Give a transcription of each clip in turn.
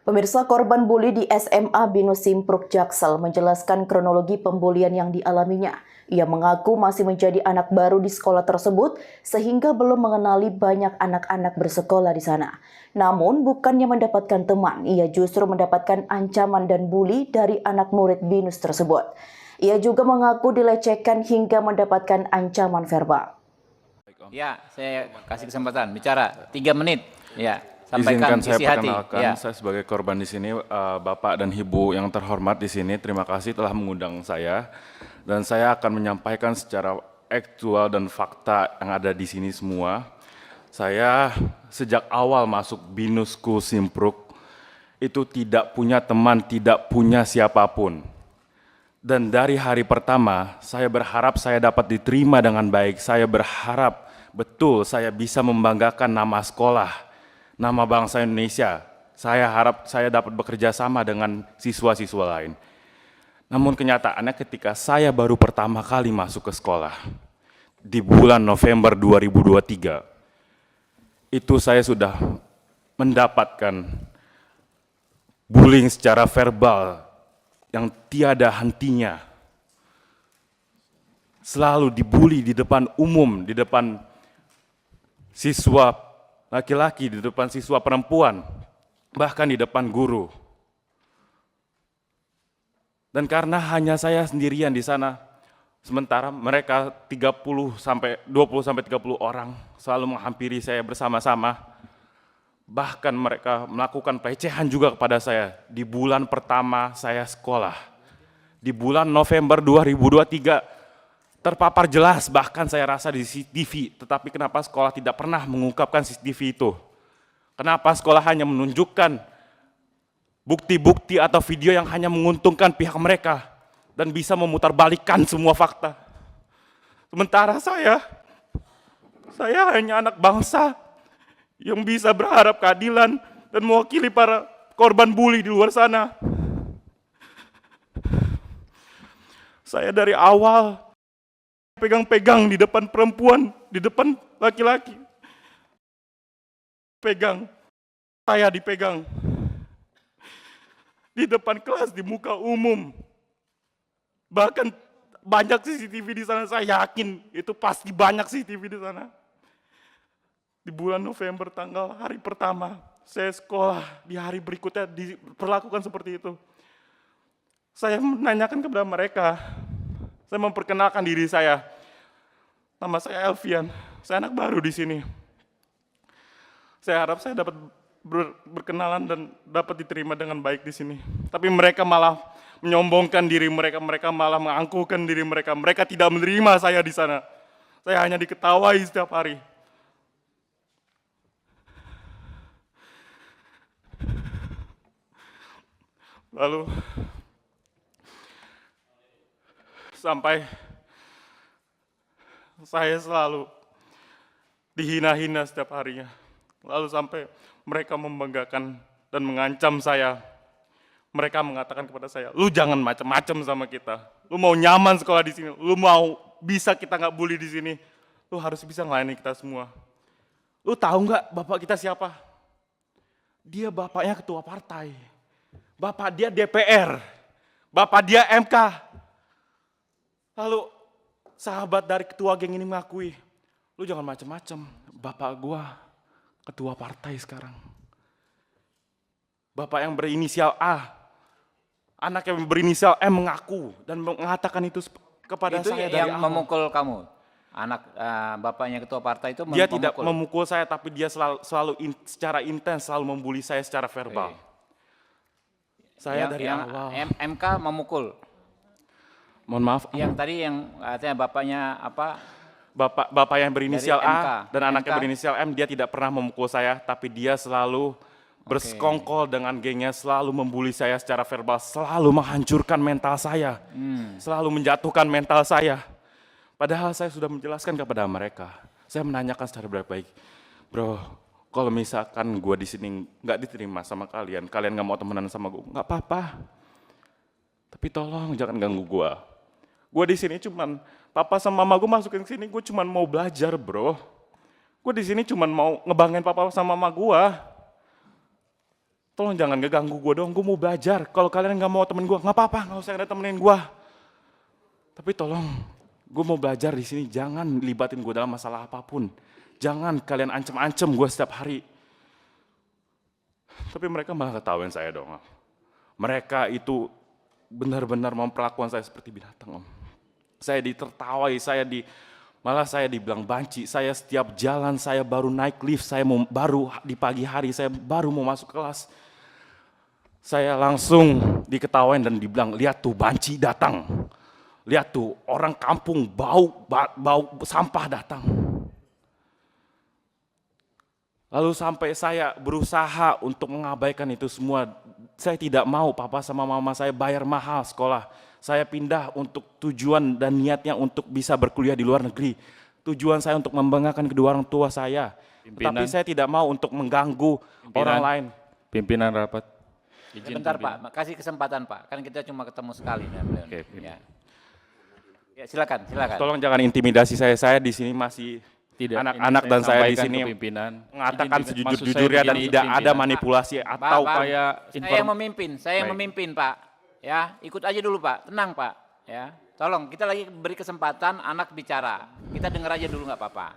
Pemirsa, korban bully di SMA Binus Simpruk Jaksel menjelaskan kronologi pembulian yang dialaminya. Ia mengaku masih menjadi anak baru di sekolah tersebut sehingga belum mengenali banyak anak-anak bersekolah di sana. Namun bukannya mendapatkan teman, ia justru mendapatkan ancaman dan bully dari anak murid Binus tersebut. Ia juga mengaku dilecehkan hingga mendapatkan ancaman verbal. Ya, saya kasih kesempatan bicara 3 menit. Ya, Izinkan sampaikan saya isi hati. perkenalkan, Ya. saya sebagai korban di sini, Bapak dan Ibu yang terhormat di sini, terima kasih telah mengundang saya. Dan saya akan menyampaikan secara aktual dan fakta yang ada di sini semua. Saya sejak awal masuk Binus School Simpruk, itu tidak punya teman, tidak punya siapapun. Dan dari hari pertama, saya berharap saya dapat diterima dengan baik. Saya berharap betul saya bisa membanggakan nama sekolah, nama bangsa Indonesia. Saya harap saya dapat bekerja sama dengan siswa-siswa lain. Namun kenyataannya ketika saya baru pertama kali masuk ke sekolah, di bulan November 2023, itu saya sudah mendapatkan bullying secara verbal yang tiada hentinya. Selalu dibully di depan umum, di depan siswa laki-laki, di depan siswa perempuan, bahkan di depan guru. Dan karena hanya saya sendirian di sana, sementara mereka 20 sampai 30 orang selalu menghampiri saya bersama-sama. Bahkan mereka melakukan pelecehan juga kepada saya di bulan pertama saya sekolah. Di bulan November 2023 terpapar jelas, bahkan saya rasa di CCTV, tetapi kenapa sekolah tidak pernah mengungkapkan CCTV itu? Kenapa sekolah hanya menunjukkan bukti-bukti atau video yang hanya menguntungkan pihak mereka dan bisa memutarbalikkan semua fakta? Sementara saya hanya anak bangsa yang bisa berharap keadilan dan mewakili para korban bully di luar sana. Saya dari awal pegang-pegang di depan perempuan, di depan laki-laki. Pegang, saya dipegang. Di depan kelas, di muka umum. Bahkan banyak CCTV di sana, saya yakin itu pasti banyak CCTV di sana. Di bulan November hari pertama saya sekolah, di hari berikutnya diperlakukan seperti itu. Saya menanyakan kepada mereka, saya memperkenalkan diri saya. Nama saya Elvian, saya anak baru di sini. Saya harap saya dapat berkenalan dan dapat diterima dengan baik di sini. Tapi mereka malah menyombongkan diri mereka, mereka malah mengangkuhkan diri mereka. Mereka tidak menerima saya di sana. Saya hanya diketawai setiap hari. Lalu sampai saya selalu dihina-hina setiap harinya. Lalu sampai mereka membanggakan dan mengancam saya. Mereka mengatakan kepada saya, lu jangan macam-macam sama kita. Lu mau nyaman sekolah di sini, lu mau bisa kita nggak bully di sini, lu harus bisa melayani kita semua. Lu tahu nggak bapak kita siapa? Dia bapaknya ketua partai. Bapak dia DPR, bapak dia MK. Lalu sahabat dari ketua geng ini mengakui, lu jangan macam-macam, bapak gua ketua partai sekarang. Bapak yang berinisial A, anak yang berinisial M mengaku dan mengatakan itu kepada Itu saya dari yang awal. memukul kamu? Anak bapaknya ketua partai itu Dia tidak memukul saya, tapi dia selalu secara intens selalu membuli saya secara verbal. Saya dari awal. MK memukul. Mohon maaf. Yang tadi yang katanya bapaknya apa? Bapak yang berinisial Dari MK. A dan anak yang MK. berinisial M, dia tidak pernah memukul saya, tapi dia selalu bersekongkol dengan gengnya, selalu membuli saya secara verbal, selalu menghancurkan mental saya, selalu menjatuhkan mental saya. Padahal saya sudah menjelaskan kepada mereka, saya menanyakan secara baik-baik, bro, kalau misalkan gue di sini nggak diterima sama kalian nggak mau temenan sama gue, nggak apa-apa. Tapi tolong jangan ganggu gue. Gue di sini cuman papa sama mama gue masukin ke sini, gue cuman mau belajar, bro. Gue di sini cuman mau ngebanggain papa sama mama gue. tolong jangan ngeganggu gue dong, gue mau belajar. Kalau kalian nggak mau temen gue, nggak apa-apa, nggak usah ada temenin gue. Tapi tolong, gue mau belajar di sini, jangan libatin gue dalam masalah apapun. Jangan kalian ancam-ancam gue setiap hari. Tapi mereka malah ketawain saya dong. Mereka itu benar-benar memperlakukan saya seperti binatang, Om. Saya ditertawai, malah saya dibilang banci. Saya setiap jalan, saya baru naik lift, baru di pagi hari, saya baru mau masuk kelas. Saya langsung diketawain dan dibilang, lihat tuh banci datang. Lihat tuh orang kampung bau sampah datang. Lalu sampai saya berusaha untuk mengabaikan itu semua. Saya tidak mau papa sama mama saya bayar mahal sekolah. Saya pindah untuk tujuan dan niatnya untuk bisa berkuliah di luar negeri. Tujuan saya untuk membanggakan kedua orang tua saya. Tapi saya tidak mau untuk mengganggu orang lain. Pimpinan rapat. Sebentar Pak, kasih kesempatan Pak. Kan kita cuma ketemu sekali dengan beliau. Oke, Ya. Ya, silakan. Tolong jangan intimidasi saya. Saya di sini masih anak-anak dan saya di sini mengatakan sejujur-jujurnya dan tidak ada manipulasi atau Pak, kayak saya yang memimpin Pak. Ya, ikut aja dulu Pak, tenang Pak. Ya, tolong kita lagi beri kesempatan anak bicara. Kita dengar aja dulu nggak apa-apa.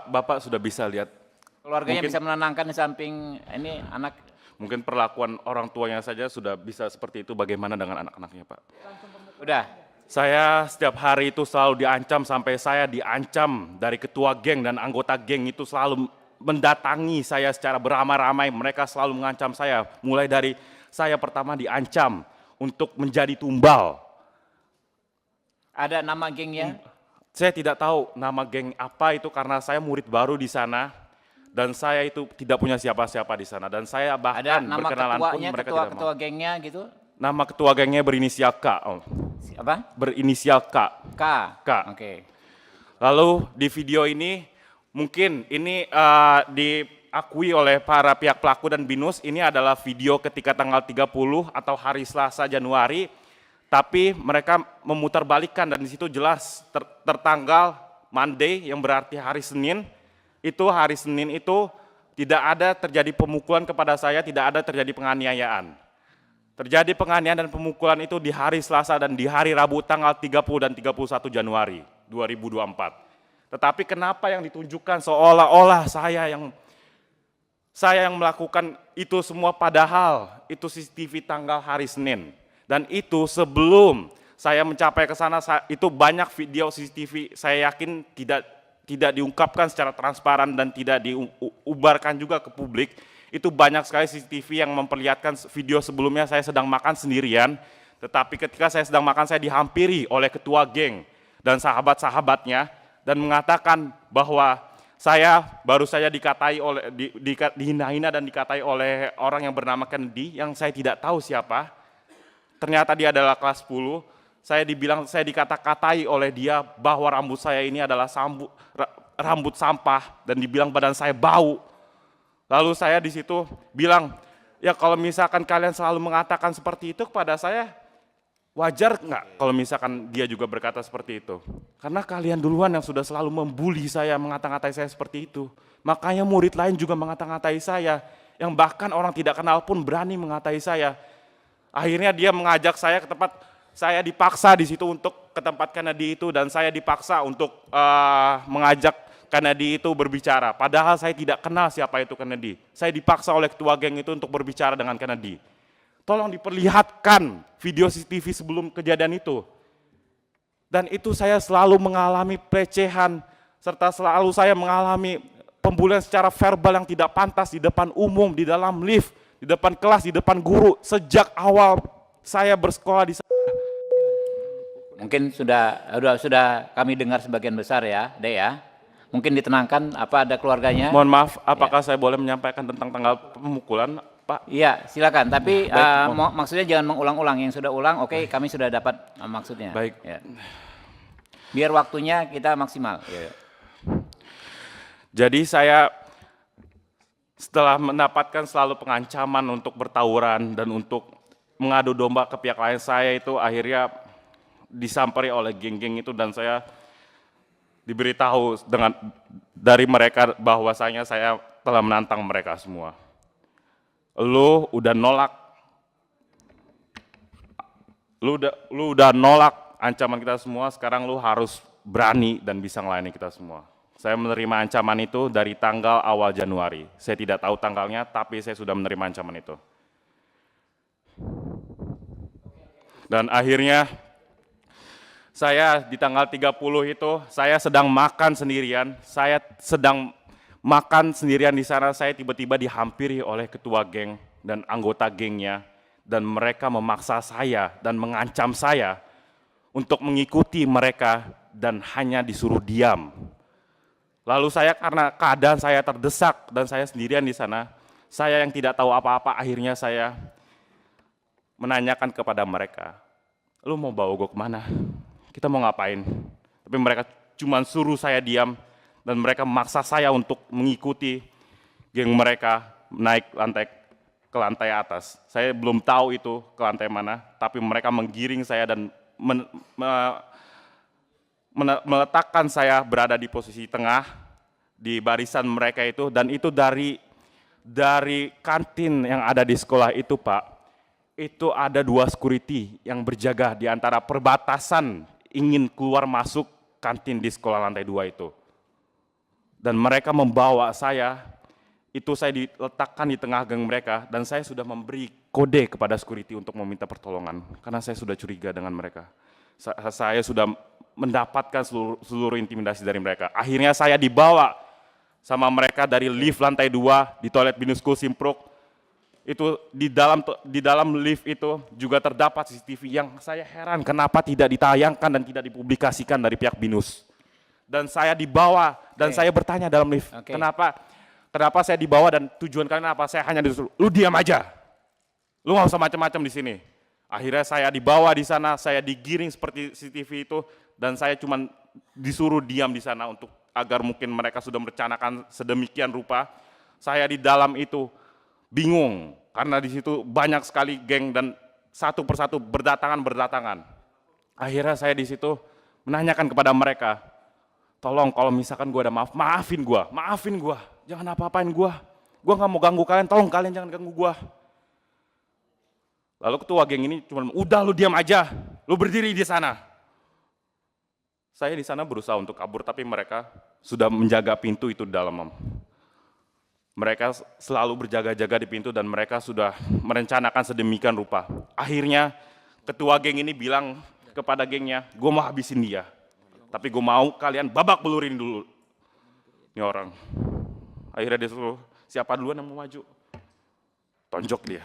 Bapak sudah bisa lihat. Keluarganya Mungkin- bisa menenangkan di samping ini anak. Mungkin perlakuan orang tuanya saja sudah bisa seperti itu, bagaimana dengan anak-anaknya, Pak? Udah, Saya setiap hari itu selalu diancam, sampai saya diancam dari ketua geng dan anggota geng itu selalu mendatangi saya secara beramai-ramai. Mereka selalu mengancam saya, mulai dari saya pertama diancam untuk menjadi tumbal. ada nama gengnya. Saya tidak tahu nama geng apa itu karena saya murid baru di sana dan saya itu tidak punya siapa-siapa di sana dan saya Ada bahkan nama berkenalan pun ketuanya, mereka tidak ketua mau. gengnya gitu. Nama ketua gengnya berinisial K, Om. Apa? Berinisial K. K. K. Oke. Lalu di video ini mungkin ini diakui oleh para pihak pelaku dan BINUS, ini adalah video ketika tanggal 30 atau hari Selasa Januari, tapi mereka memutarbalikkan dan di situ jelas tertanggal Monday yang berarti hari Senin. Itu hari Senin itu tidak ada terjadi pemukulan kepada saya, tidak ada terjadi penganiayaan. Terjadi penganiayaan dan pemukulan itu di hari Selasa dan di hari Rabu tanggal 30 dan 31 Januari 2024. Tetapi kenapa yang ditunjukkan seolah-olah saya yang melakukan itu semua, padahal itu CCTV tanggal hari Senin. Dan itu sebelum saya mencapai ke sana, itu banyak video CCTV saya yakin tidak diungkapkan secara transparan dan tidak diubarkan juga ke publik. Itu banyak sekali CCTV yang memperlihatkan video sebelumnya saya sedang makan sendirian, tetapi ketika saya sedang makan saya dihampiri oleh ketua geng dan sahabat-sahabatnya dan mengatakan bahwa saya baru saja dikatai oleh dihina-hina dan dikatai oleh orang yang bernama Kennedy yang saya tidak tahu siapa. Ternyata dia adalah kelas 10. Saya dikata-katai oleh dia bahwa rambut saya ini adalah rambut sampah dan dibilang badan saya bau. Lalu saya di situ bilang, ya kalau misalkan kalian selalu mengatakan seperti itu kepada saya, wajar nggak kalau misalkan dia juga berkata seperti itu? Karena kalian duluan yang sudah selalu membuli saya, mengata-ngatai saya seperti itu. Makanya murid lain juga mengata-ngatai saya, yang bahkan orang tidak kenal pun berani mengatai saya. Akhirnya dia mengajak saya ke tempat, saya dipaksa di situ untuk ke tempat Kennedy itu dan saya dipaksa untuk mengajak Kennedy itu berbicara. Padahal saya tidak kenal siapa itu Kennedy. Saya dipaksa oleh ketua geng itu untuk berbicara dengan Kennedy. Tolong diperlihatkan video CCTV sebelum kejadian itu. Dan itu saya selalu mengalami pelecehan, serta selalu saya mengalami pembulian secara verbal yang tidak pantas di depan umum, di dalam lift, di depan kelas, di depan guru, sejak awal saya bersekolah di sana. Mungkin sudah kami dengar sebagian besar ya, Dek ya. Mungkin ditenangkan, apa ada keluarganya? Mohon maaf, apakah saya boleh menyampaikan tentang tanggal pemukulan, Pak? Iya, silakan. Tapi Baik, maksudnya jangan mengulang-ulang. Yang sudah ulang, oke, kami sudah dapat maksudnya. Baik. Ya. Biar waktunya kita maksimal. Ya. Jadi saya setelah mendapatkan selalu pengancaman untuk bertawuran dan untuk mengadu domba ke pihak lain, saya itu akhirnya disamperi oleh geng-geng itu dan saya diberitahu dari mereka bahwasanya saya telah menantang mereka semua. Lu udah nolak ancaman kita semua, sekarang lu harus berani dan bisa melayani kita semua. Saya menerima ancaman itu dari tanggal awal Januari. Saya tidak tahu tanggalnya, tapi saya sudah menerima ancaman itu. Dan akhirnya saya di tanggal 30 itu, saya sedang makan sendirian. Saya sedang makan sendirian di sana, saya tiba-tiba dihampiri oleh ketua geng dan anggota gengnya. Dan mereka memaksa saya dan mengancam saya untuk mengikuti mereka dan hanya disuruh diam. Lalu saya karena keadaan saya terdesak dan saya sendirian di sana, saya yang tidak tahu apa-apa, akhirnya saya menanyakan kepada mereka, lu mau bawa gue kemana? Kita mau ngapain? Tapi mereka cuma suruh saya diam dan mereka memaksa saya untuk mengikuti geng mereka naik ke lantai atas. Saya belum tahu itu ke lantai mana, tapi mereka menggiring saya dan meletakkan saya berada di posisi tengah di barisan mereka itu, dan itu dari kantin yang ada di sekolah itu, Pak. Itu ada 2 security yang berjaga di antara perbatasan ingin keluar masuk kantin di sekolah lantai 2 itu. Dan mereka membawa saya, itu saya diletakkan di tengah geng mereka, dan saya sudah memberi kode kepada security untuk meminta pertolongan, karena saya sudah curiga dengan mereka. Saya sudah mendapatkan seluruh intimidasi dari mereka. Akhirnya saya dibawa sama mereka dari lift lantai 2 di toilet Binus School Simpruk. Itu di dalam lift itu juga terdapat CCTV yang saya heran kenapa tidak ditayangkan dan tidak dipublikasikan dari pihak Binus. Dan saya dibawa dan saya bertanya dalam lift, Kenapa saya dibawa dan tujuan kalian apa? Saya hanya disuruh, lu diam aja, lu nggak usah macam-macam di sini. Akhirnya saya dibawa di sana, saya digiring seperti CCTV itu, dan saya cuma disuruh diam di sana untuk agar mungkin mereka sudah merencanakan sedemikian rupa. Saya di dalam itu bingung karena di situ banyak sekali geng dan satu persatu berdatangan. Akhirnya saya di situ menanyakan kepada mereka, tolong kalau misalkan gue ada maafin gue, jangan apa-apain gue nggak mau ganggu kalian, tolong kalian jangan ganggu gue. Lalu ketua geng ini cuma, udah lu diam aja, lu berdiri di sana. Saya di sana berusaha untuk kabur, tapi mereka sudah menjaga pintu itu di dalam. Mereka selalu berjaga-jaga di pintu dan mereka sudah merencanakan sedemikian rupa. Akhirnya ketua geng ini bilang kepada gengnya, gue mau habisin dia, tapi gue mau kalian babak belurin dulu ini orang. Akhirnya dia suruh, siapa duluan yang mau maju? Tonjok dia.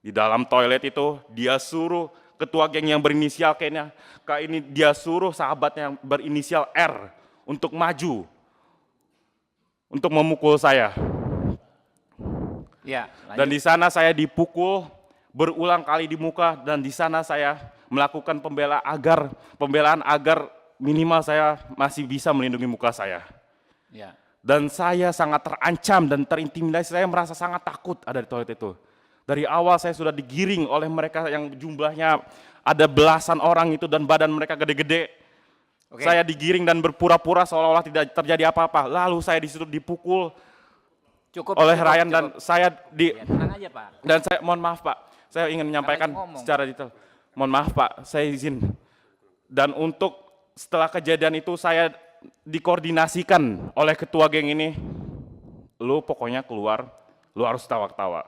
Di dalam toilet itu dia suruh ketua geng yang berinisial kayaknya, dia suruh sahabatnya yang berinisial R untuk maju, untuk memukul saya. Ya, dan di sana saya dipukul berulang kali di muka, dan di sana saya melakukan pembelaan agar minimal saya masih bisa melindungi muka saya. Ya. Dan saya sangat terancam dan terintimidasi, saya merasa sangat takut ada di toilet itu. Dari awal saya sudah digiring oleh mereka yang jumlahnya ada belasan orang itu dan badan mereka gede-gede. Saya digiring dan berpura-pura seolah-olah tidak terjadi apa-apa. Lalu saya disitu dipukul oleh Ryan dan saya tenang aja, Pak. Dan saya mohon maaf Pak, saya ingin menyampaikan secara detail. Mohon maaf Pak, saya izin. Dan untuk setelah kejadian itu saya dikoordinasikan oleh ketua geng ini, lu pokoknya keluar, lu harus tawa-tawa.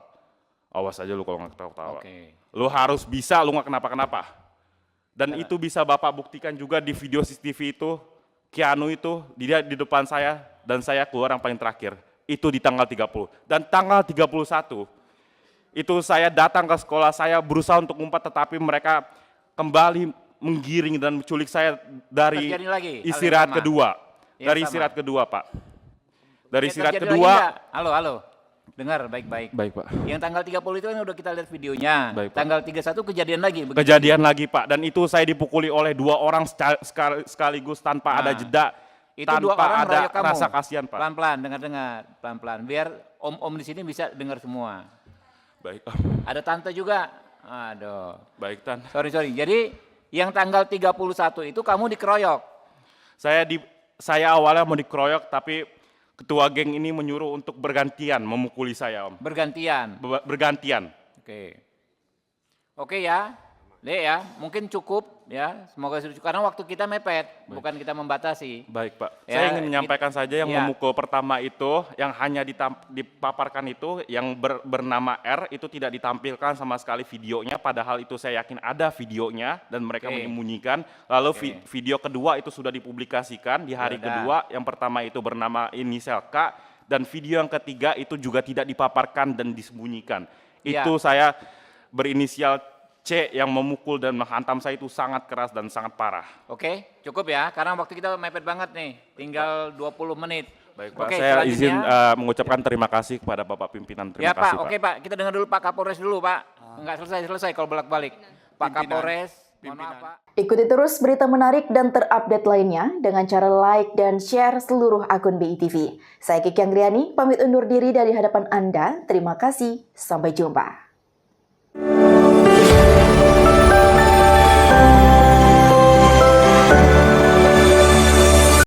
Awas aja lu kalau nggak ketawa-tawa. Lu harus bisa, lu nggak kenapa-kenapa. Dan itu bisa Bapak buktikan juga di video CCTV itu, Keanu itu, dia di depan saya, dan saya keluar yang paling terakhir. Itu di tanggal 30. Dan tanggal 31, itu saya datang ke sekolah, saya berusaha untuk ngumpet, tetapi mereka kembali menggiring dan menculik saya dari istirahat kedua. Dari istirahat kedua, Pak. Dari istirahat kedua. Halo. Dengar baik-baik. Baik, Pak. Yang tanggal 30 itu kan udah kita lihat videonya. Baik, Pak. Tanggal 31 kejadian lagi. Begitu? Kejadian lagi, Pak. Dan itu saya dipukuli oleh 2 orang sekaligus tanpa ada jeda. Itu 2 orang ada kamu. rasa kasihan, Pak. Pelan-pelan, dengar-dengar. Pelan-pelan. Biar om-om di sini bisa dengar semua. Baik. Ada tante juga. Aduh. Baik, Tan. Sorry. Jadi yang tanggal 31 itu kamu dikeroyok. Saya saya awalnya mau dikeroyok, tapi ketua geng ini menyuruh untuk bergantian memukuli saya, Om. Bergantian. Bergantian. Oke. Oke ya, Dek ya, mungkin cukup ya. Semoga sudah cukup karena waktu kita mepet, bukan kita membatasi. Baik, Pak. Ya, Saya ingin menyampaikan saja yang ya. memukul pertama itu, yang hanya dipaparkan itu, yang bernama R, itu tidak ditampilkan sama sekali videonya, padahal itu saya yakin ada videonya, dan mereka Oke. menyembunyikan. Lalu Oke. video kedua itu sudah dipublikasikan di hari Yaudah. kedua, yang pertama itu bernama inisial K, dan video yang ketiga itu juga tidak dipaparkan dan disembunyikan. Ya. Itu saya berinisial C yang memukul dan menghantam saya itu sangat keras dan sangat parah. Oke, cukup ya, karena waktu kita mepet banget nih, tinggal 20 menit. Baik, Pak. Oke, Saya izin selanjutnya- mengucapkan terima kasih kepada Bapak Pimpinan. Ya Terima Pak, kasih, oke Pak, kita dengar dulu Pak Kapolres dulu Pak. Enggak selesai kalau bolak-balik. Pak Kapolres, mohon maaf Pak. Ikuti terus berita menarik dan terupdate lainnya dengan cara like dan share seluruh akun BITV. Saya Kiki Anggriani, pamit undur diri dari hadapan Anda. Terima kasih, sampai jumpa.